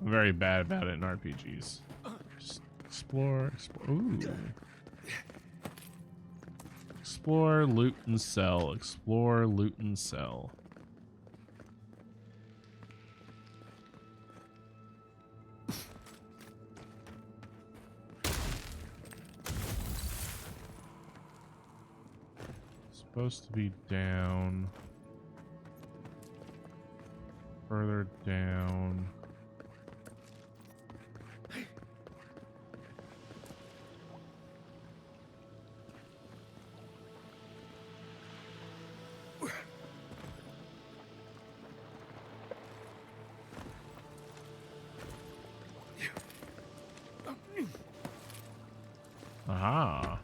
I'm very bad about it in RPGs. Just explore, explore. Ooh. Explore, loot, and sell. Explore, loot, and sell. Supposed to be down. Further down. Aha.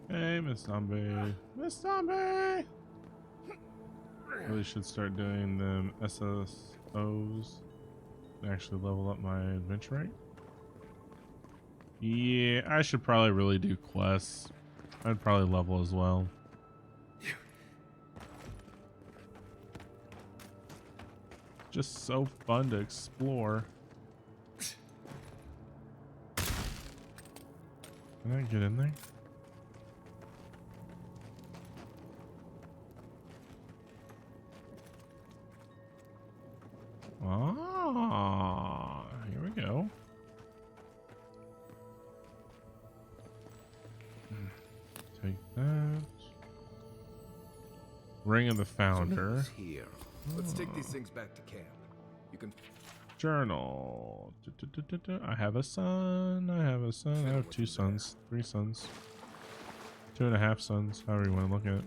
Hey, Miss Zombie. Miss Zombie! Really should start doing them SSOs and actually level up my adventure rate. Yeah, I should probably really do quests. I'd probably level as well. Just so fun to explore. Can I get in there? Ah, here we go. Take that. Ring of the Founder. Here. Let's take these things back to camp. You can Journal. I have a son. I have a son. I have 2 sons. 3 sons. 2.5 sons. However you want to look at it.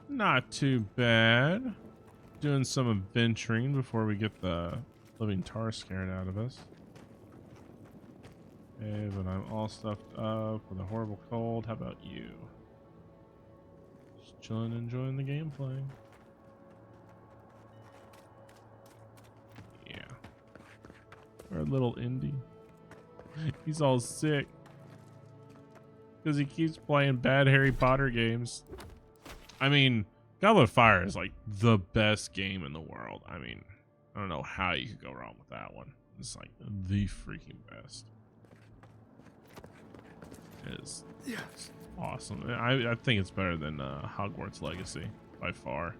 Not too bad. Doing some adventuring before we get the living tar scared out of us. Okay, but I'm all stuffed up with a horrible cold. How about you? Just chilling, enjoying the gameplay. Yeah. Our little Indy. He's all sick. Because he keeps playing bad Harry Potter games. I mean, Goblet of Fire is like the best game in the world. I mean, I don't know how you could go wrong with that one. It's like the freaking best. It is awesome. I think it's better than Hogwarts Legacy by far.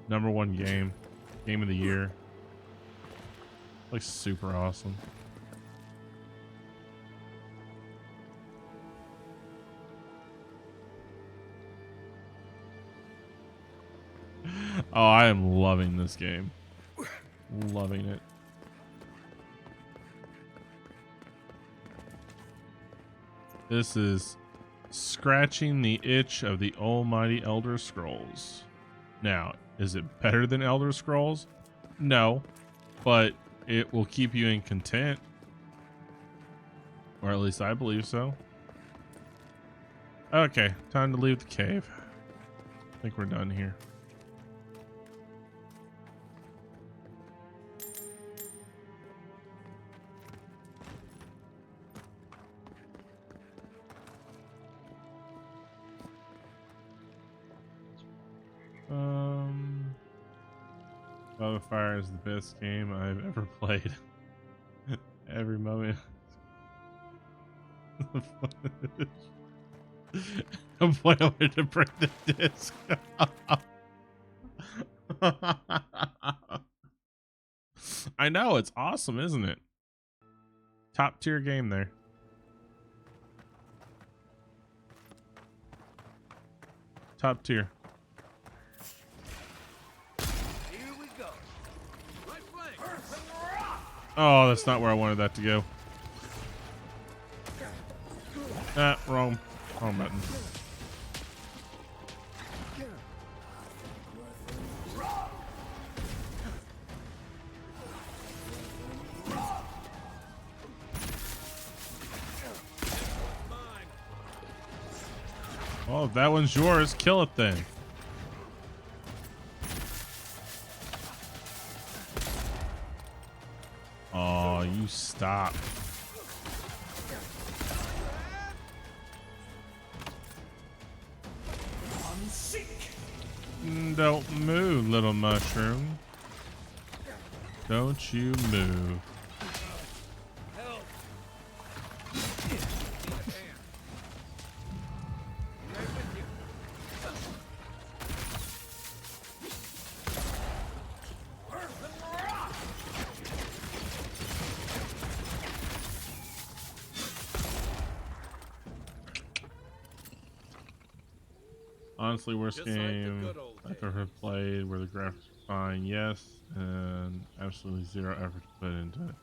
#1 game. Game of the year. Like super awesome. Oh, I am loving this game. Loving it. This is scratching the itch of the almighty Elder Scrolls. Now, is it better than Elder Scrolls? No, but it will keep you in content. Or at least I believe so. Okay, time to leave the cave. I think we're done here. Goblet of Fire is the best game I've ever played. Every moment. I'm playing to break the disc. I know, it's awesome, isn't it? Top tier game there. Top tier. Oh, that's not where I wanted that to go. Ah, wrong button. Well, if that one's yours, kill it then. Oh, you stop. Don't move, little mushroom. Don't you move. Honestly, worst game I've ever played where the graphics are fine, yes, and absolutely zero effort to put into it.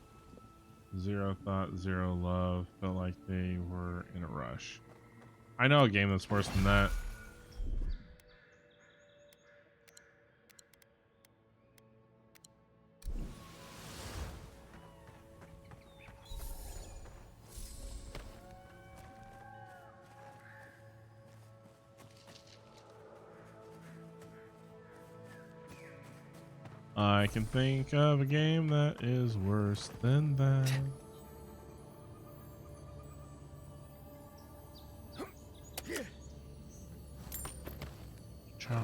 Zero thought, zero love. Felt like they were in a rush. I know a game that's worse than that. I can think of a game that is worse than that. Cha.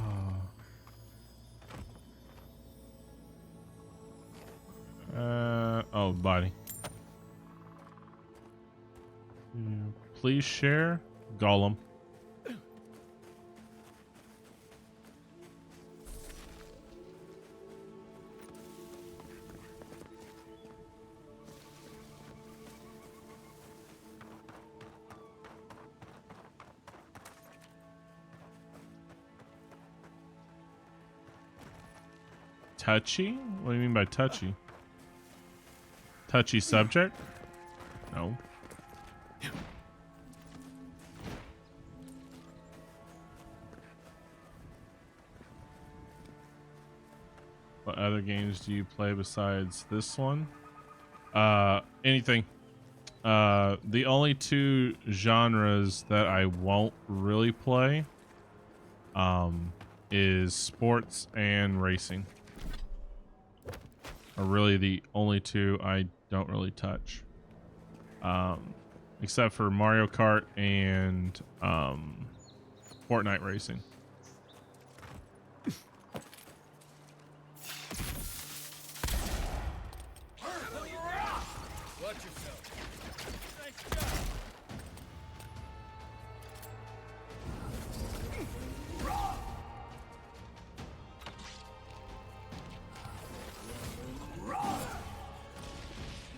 Oh, body. Please share. Golem. Touchy? What do you mean by touchy? Touchy subject? No. What other games do you play besides this one? Anything. The only two genres that I won't really play is sports and racing. Are really the only two I don't really touch. Except for Mario Kart and Fortnite racing. Watch yourself.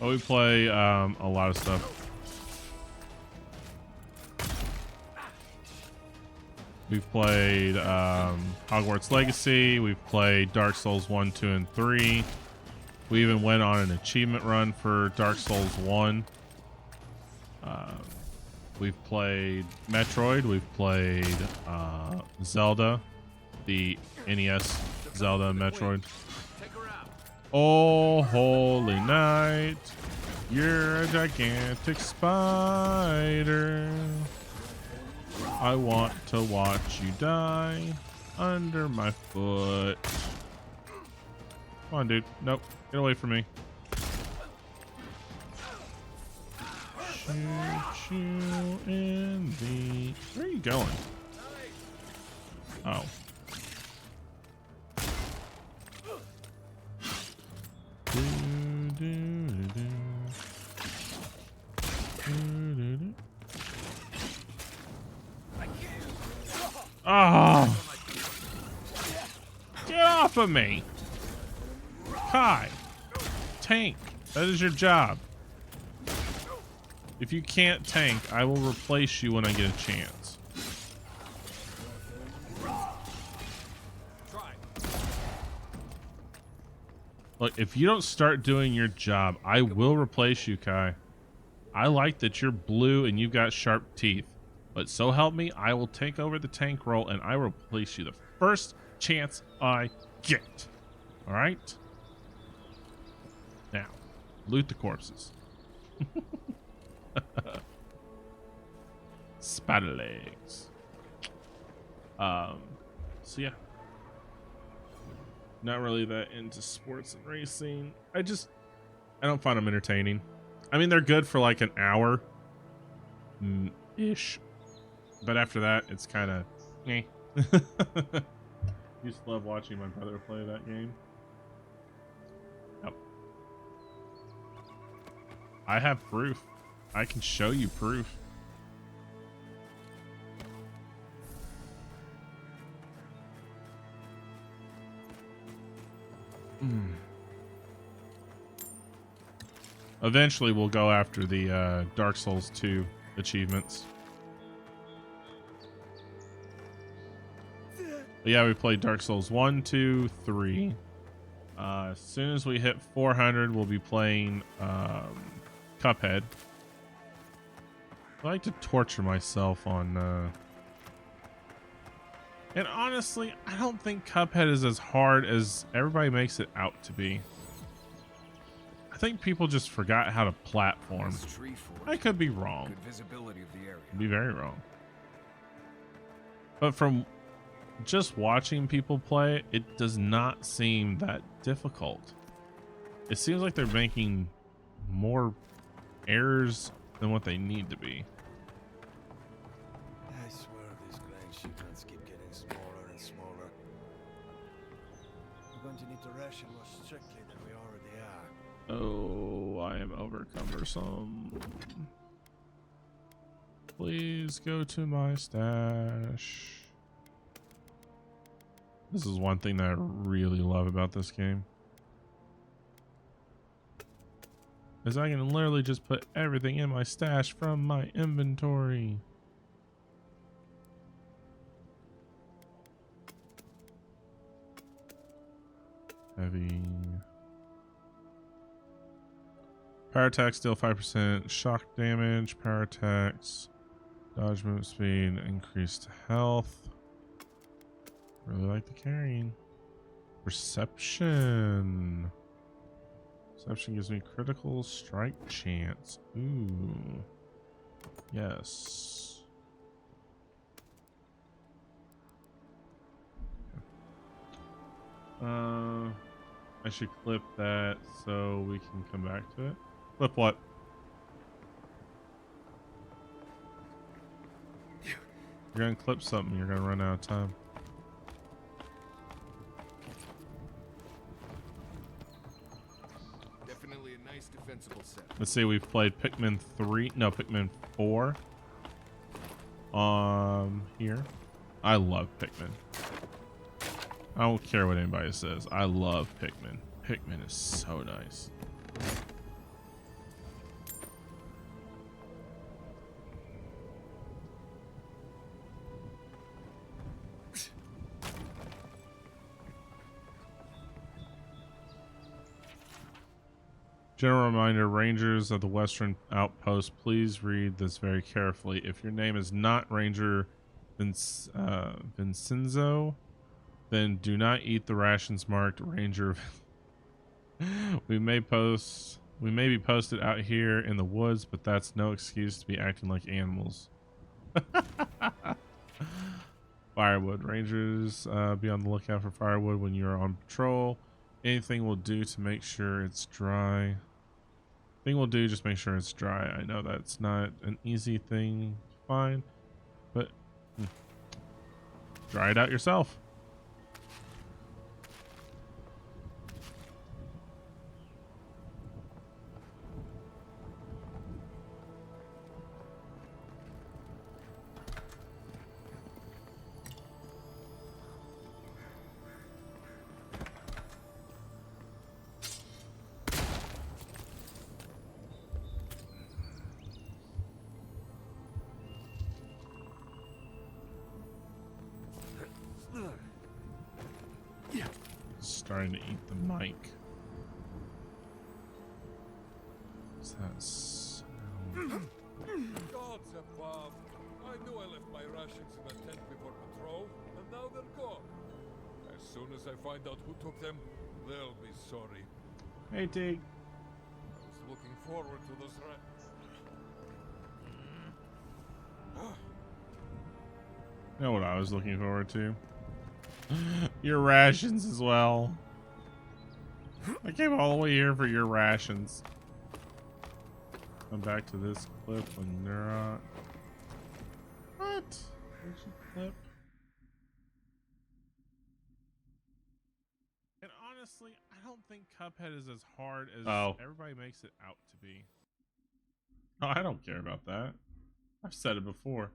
Oh, we play a lot of stuff. We've played Hogwarts Legacy. We've played Dark Souls 1, 2, and 3. We even went on an achievement run for Dark Souls 1. We've played Metroid. We've played Zelda, the NES Zelda Metroid. Oh, holy night, you're a gigantic spider. I want to watch you die under my foot. Come on, dude. Nope. Get away from me. Shoot you in the... Where are you going? Oh. Oh! Get off of me! Kai! Tank! That is your job. If you can't tank, I will replace you when I get a chance. Look, if you don't start doing your job, I will replace you, Kai. I like that you're blue and you've got sharp teeth. But so help me, I will take over the tank role and I will replace you the first chance I get. Alright? Now, loot the corpses. Spider legs. So yeah, not really that into sports and racing. I don't find them entertaining. I mean, they're good for like an hour ish, but after that, it's kind of eh. Used to love watching my brother play that game. Yep. I have proof. I can show you proof. Eventually, we'll go after the Dark Souls 2 achievements. But yeah, we played Dark Souls 1, 2, 3. As soon as we hit 400, we'll be playing Cuphead. I like to torture myself on... And honestly, I don't think Cuphead is as hard as everybody makes it out to be. I think people just forgot how to platform. I could be wrong. Good visibility of the area. Be very wrong. But from just watching people play it, it does not seem that difficult. It seems like they're making more errors than what they need to be. I swear these grain shipments keep getting smaller and smaller. We're going to need to ration more strictly than we already are. Oh, I am over cumbersome. Please go to my stash. This is one thing that I really love about this game. Is I can literally just put everything in my stash from my inventory. Heavy. Power attack still 5%. Shock damage. Power attacks. Dodge movement speed. Increased health. Really like the carrying. Perception. Perception gives me critical strike chance. Ooh. Yes. I should clip that so we can come back to it. Clip what? You're gonna clip something, you're gonna run out of time. Definitely a nice defensible set. Let's see, we've played Pikmin 3, no, Pikmin 4. Here. I love Pikmin. I don't care what anybody says. I love Pikmin. Pikmin is so nice. General reminder, Rangers of the Western Outpost, please read this very carefully. If your name is not Ranger Vincenzo, then do not eat the rations marked Ranger. We may be posted out here in the woods, but that's no excuse to be acting like animals. Firewood. Rangers, be on the lookout for firewood when you're on patrol. Anything will do to make sure it's dry. Thing will do, just make sure it's dry. I know that's not an easy thing to find, but dry it out yourself. Starting to eat the mic. What's that sound? Gods above! I knew I left my rations in a tent before patrol, and now they're gone. As soon as I find out who took them, they'll be sorry. Hey, Tig. I was looking forward to those You know what I was looking forward to? Your rations as well. I came all the way here for your rations. Come back to this clip when Nerok. What? Where'd you clip? And honestly, I don't think Cuphead is as hard as everybody makes it out to be. No, I don't care about that. I've said it before.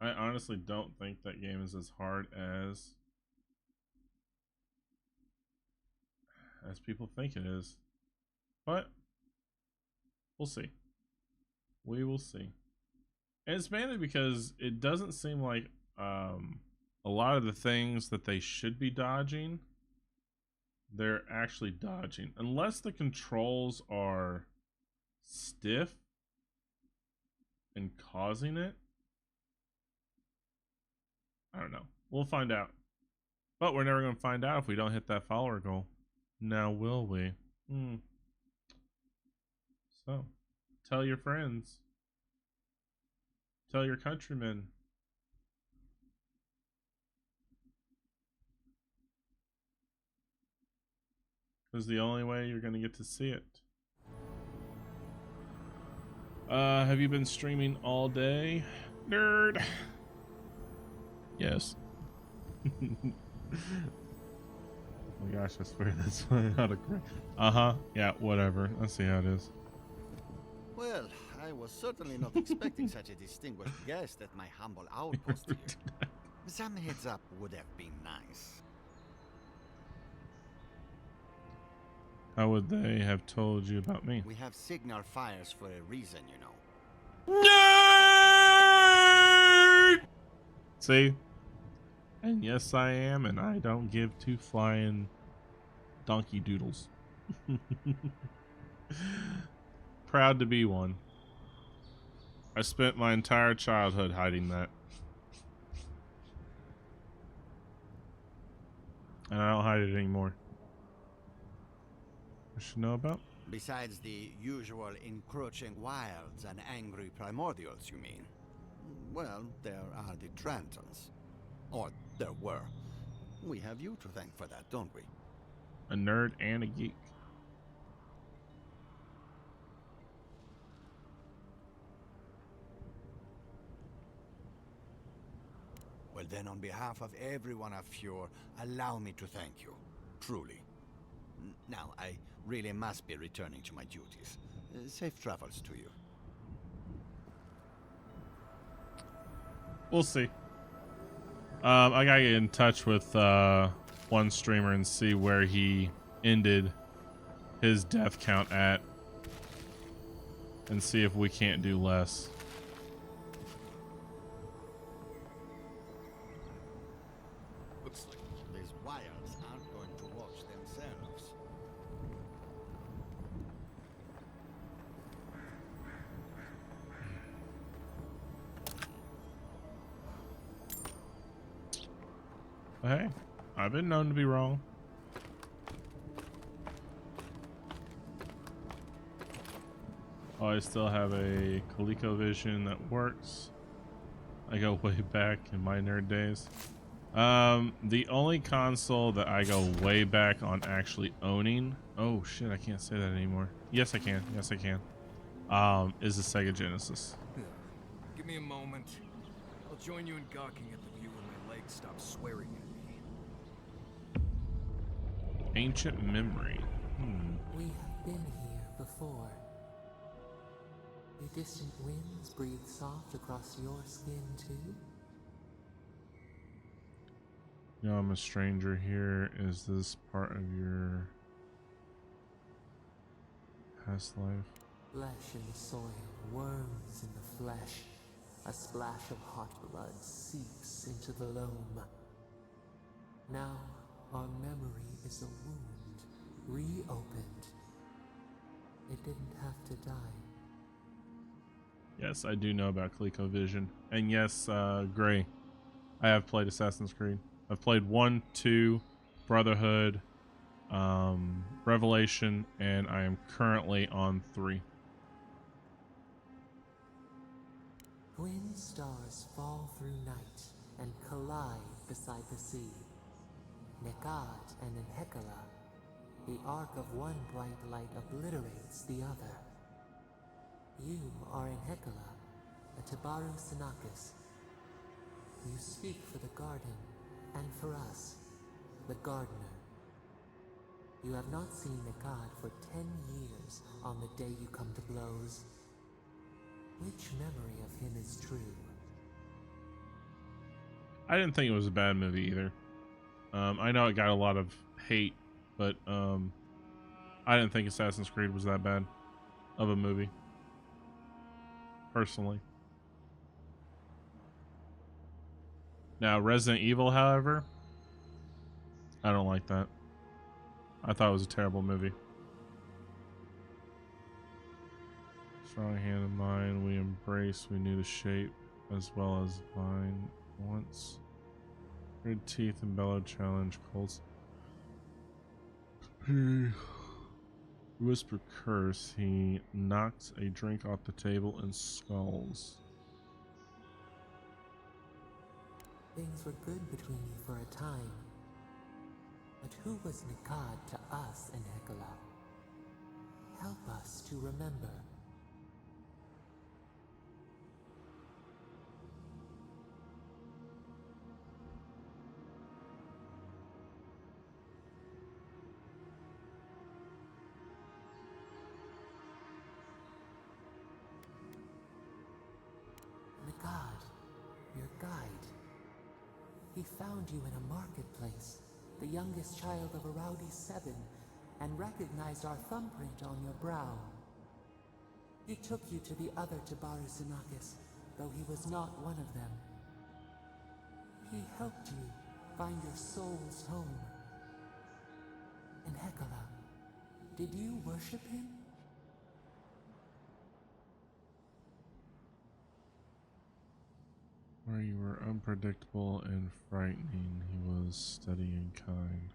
I honestly don't think that game is as hard as people think it is. But we'll see. We will see. And it's mainly because it doesn't seem like a lot of the things that they should be dodging, they're actually dodging. Unless the controls are stiff and causing it. I don't know. We'll find out. But we're never going to find out if we don't hit that follower goal. Now will we? So, tell your friends. Tell your countrymen. This is the only way you're going to get to see it. Have you been streaming all day? Nerd. Yes. Oh my gosh, I swear that's how to correct. Yeah, whatever. Let's see how it is. Well, I was certainly not expecting such a distinguished guest at my humble outpost here. Some heads up would have been nice. How would they have told you about me? We have signal fires for a reason, you know. Nerd! See? And yes, I am, and I don't give two flying donkey doodles. Proud to be one. I spent my entire childhood hiding that. And I don't hide it anymore. I should know about? Besides the usual encroaching wilds and angry primordials, you mean? Well, there are the Trantons. Or there were. We have you to thank for that, don't we? A nerd and a geek. Well then, on behalf of everyone of Fjord, allow me to thank you. Truly. Now, I really must be returning to my duties. Safe travels to you. We'll see. I gotta get in touch with one streamer and see where he ended his death count at, and see if we can't do less. Looks like these wilds aren't going to watch themselves. Hey, I've been known to be wrong. Oh, I still have a ColecoVision that works. I go way back in my nerd days. The only console that I go way back on actually owning, oh shit, I can't say that anymore. Yes, I can. Yes, I can. Is the Sega Genesis. Give me a moment. I'll join you in gawking at the view when my legs stop swearing at me. Ancient memory. We have been here before. The distant winds breathe soft across your skin too. You know, I'm a stranger here. Is this part of your past life? Flesh in the soil, worms in the flesh. A splash of hot blood seeps into the loam. Now, our memory is a wound, reopened. It didn't have to die. Yes, I do know about ColecoVision. And yes, Gray, I have played Assassin's Creed I've played 1, 2, Brotherhood, Revelation, and I am currently on 3. Twin stars fall through night and collide beside the sea. Nekad and Enhekala, the arc of one bright light obliterates the other. You are Enhekala, a Tabaru Sinakis. You speak for the garden, and for us, the gardener. You have not seen Nekad for 10 years on the day you come to blows. Which memory of him is true? I didn't think it was a bad movie either. I know it got a lot of hate, but I didn't think Assassin's Creed was that bad of a movie, personally. Now, Resident Evil, however, I don't like that. I thought it was a terrible movie. Strong hand of mine, we embrace, we knew the shape as well as mine once. Red teeth and bellow challenge calls. He whisper curse, he knocks a drink off the table and skulls. Things were good between you for a time. But who was Nekad to us in Hekala? Help us to remember. Nekad, your guide. He found you in a marketplace, the youngest child of Araudi 7, and recognized our thumbprint on your brow. He took you to the other Tabaru Sinakis, though he was not one of them. He helped you find your soul's home. In Hekala, did you worship him? Where you were unpredictable and frightening, he was steady and kind.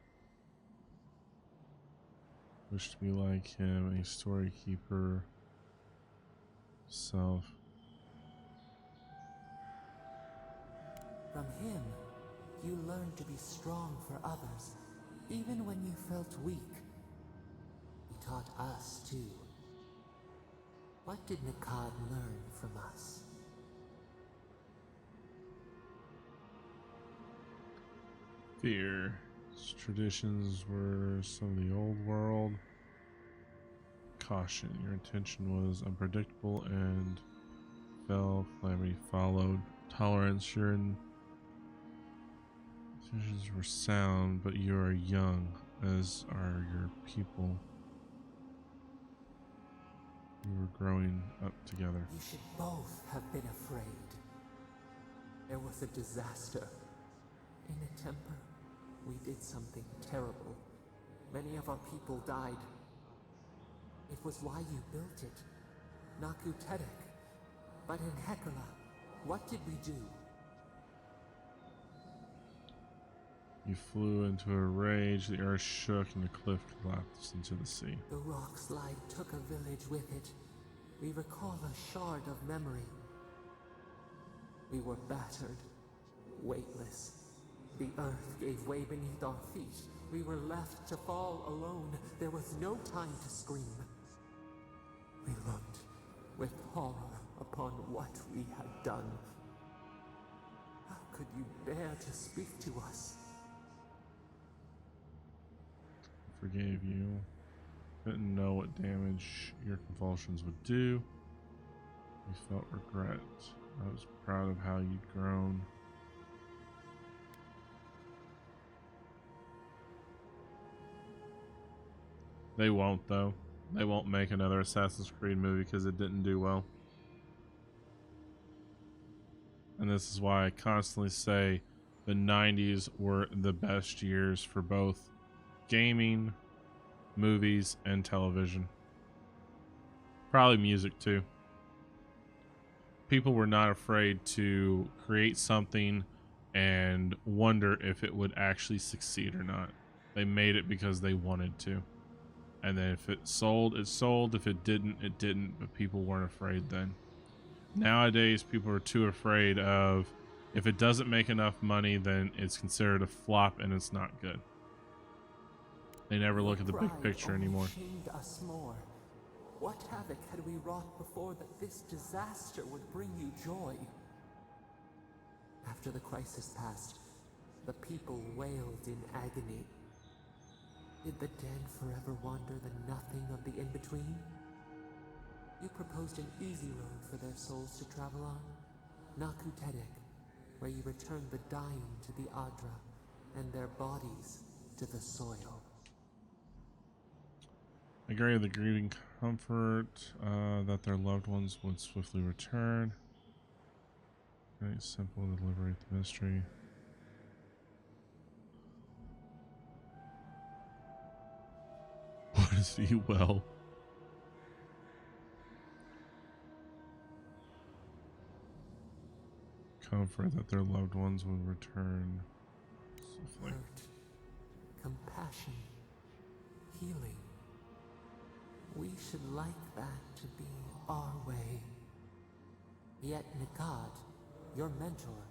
Wished to be like him, a story keeper self. From him, you learned to be strong for others, even when you felt weak. He taught us too. What did Nekad learn from us? Fear. His traditions were some of the old world. Caution. Your intention was unpredictable and fell. Calamity followed. Tolerance. Your intentions were sound, but you are young, as are your people. You were growing up together. You should both have been afraid. There was a disaster. In a temper, we did something terrible. Many of our people died. It was why you built it. Naku Tedek. But in Hekala, what did we do? You flew into a rage, the earth shook, and the cliff collapsed into the sea. The rock slide took a village with it. We recall a shard of memory. We were battered, weightless. The earth gave way beneath our feet. We were left to fall alone. There was no time to scream. We looked with horror upon what we had done. How could you bear to speak to us? I forgave you. Didn't know what damage your convulsions would do. We felt regret. I was proud of how you'd grown. They won't, though. They won't make another Assassin's Creed movie because it didn't do well. And this is why I constantly say the 90s were the best years for both gaming, movies, and television. Probably music, too. People were not afraid to create something and wonder if it would actually succeed or not. They made it because they wanted to. And then if it sold, it sold. If it didn't, it didn't. But people weren't afraid then. Nowadays, people are too afraid of, if it doesn't make enough money, then it's considered a flop and it's not good. They never look at the big picture anymore. Shamed us more. What havoc had we wrought before that this disaster would bring you joy? After the crisis passed, the people wailed in agony. Did the dead forever wander the nothing of the in-between? You proposed an easy road for their souls to travel on, Nakutedek, where you return the dying to the Adra, and their bodies to the soil. I grant the greeting comfort that their loved ones would swiftly return. Very simple to liberate the mystery. What is he well? Comfort that their loved ones would return swiftly. Hurt, compassion, healing. We should like that to be our way. Yet Nikad, your mentor,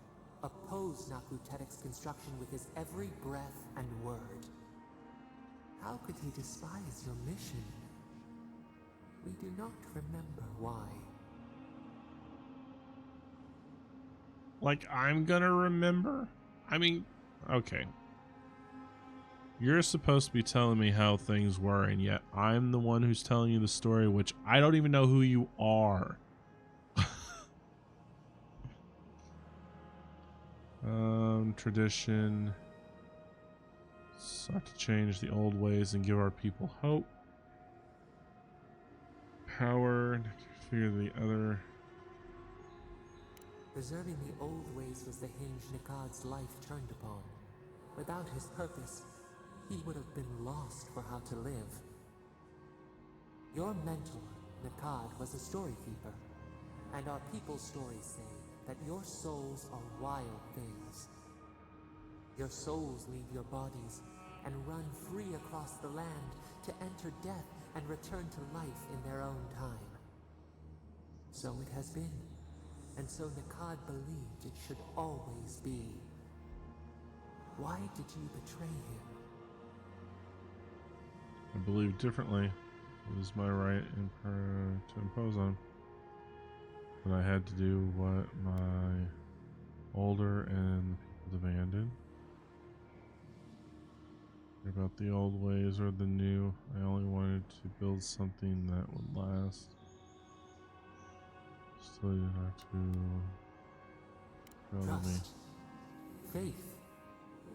opposed Nakutedek's construction with his every breath and word. How could he despise your mission? We do not remember why. Like, I'm gonna remember? I mean, okay. You're supposed to be telling me how things were, and yet I'm the one who's telling you the story, which I don't even know who you are. Tradition. Sought to change the old ways and give our people hope. Power. Figure the other. Preserving the old ways was the hinge Nikad's life turned upon. Without his purpose, he would have been lost for how to live. Your mentor, Nikad, was a story keeper, and our people's stories say that your souls are wild things. Your souls leave your bodies and run free across the land to enter death and return to life in their own time. So it has been, and so Nikad believed it should always be. Why did you betray him? I believe differently. It was my right to impose on him. But I had to do what my older and the people demanded. About the old ways or the new. I only wanted to build something that would last. Still didn't have to go to me. Trust, faith,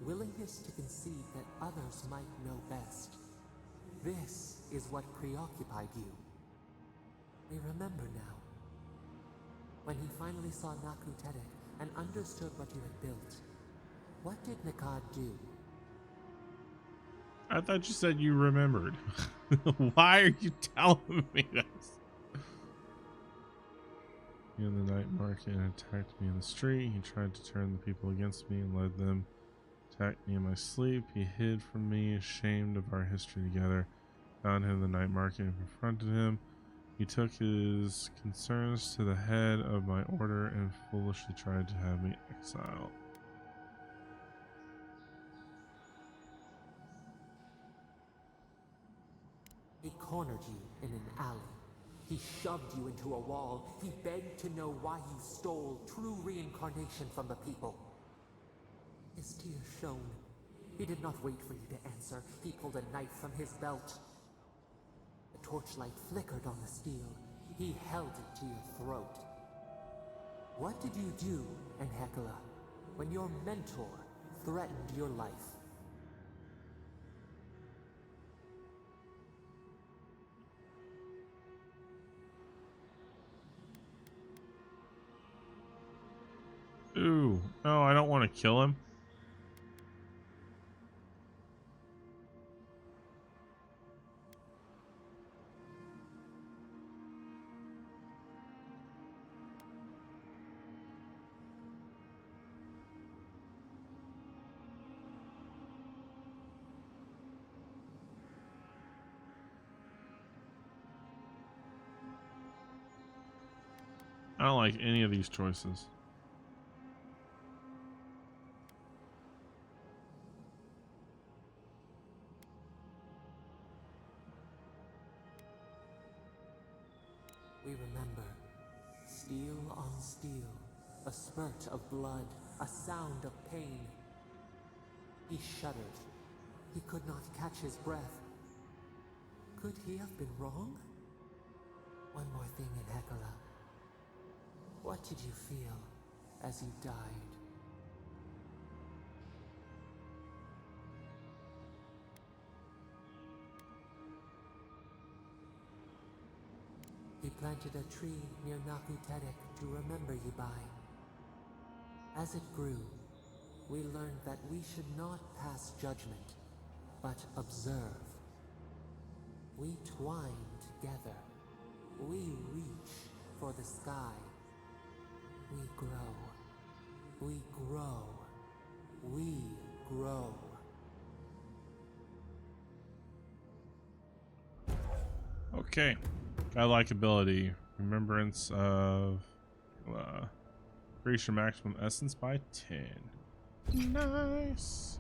willingness to concede that others might know best. This is what preoccupied you. We remember now. When he finally saw Nakutedek and understood what you had built, what did Nikad do? I thought you said you remembered. Why are you telling me this? In the night market attacked me in the street. He tried to turn the people against me and led them. Attacked me in my sleep. He hid from me, ashamed of our history together. Found him in the night market and confronted him. He took his concerns to the head of my order and foolishly tried to have me exiled. He cornered you in an alley. He shoved you into a wall. He begged to know why you stole true reincarnation from the people. His tears shone. He did not wait for you to answer. He pulled a knife from his belt. The torchlight flickered on the steel. He held it to your throat. What did you do, Enhekala, when your mentor threatened your life? Ooh, no, I don't want to kill him. I don't like any of these choices. We remember. Steel on steel. A spurt of blood. A sound of pain. He shuddered. He could not catch his breath. Could he have been wrong? One more thing in Hecala. What did you feel as you died? He planted a tree near Naku Tedek to remember you by. As it grew, we learned that we should not pass judgment, but observe. We twine together. We reach for the sky. We grow. We grow. We grow. Okay. Godlike ability. Remembrance of increase your maximum essence by 10. Nice.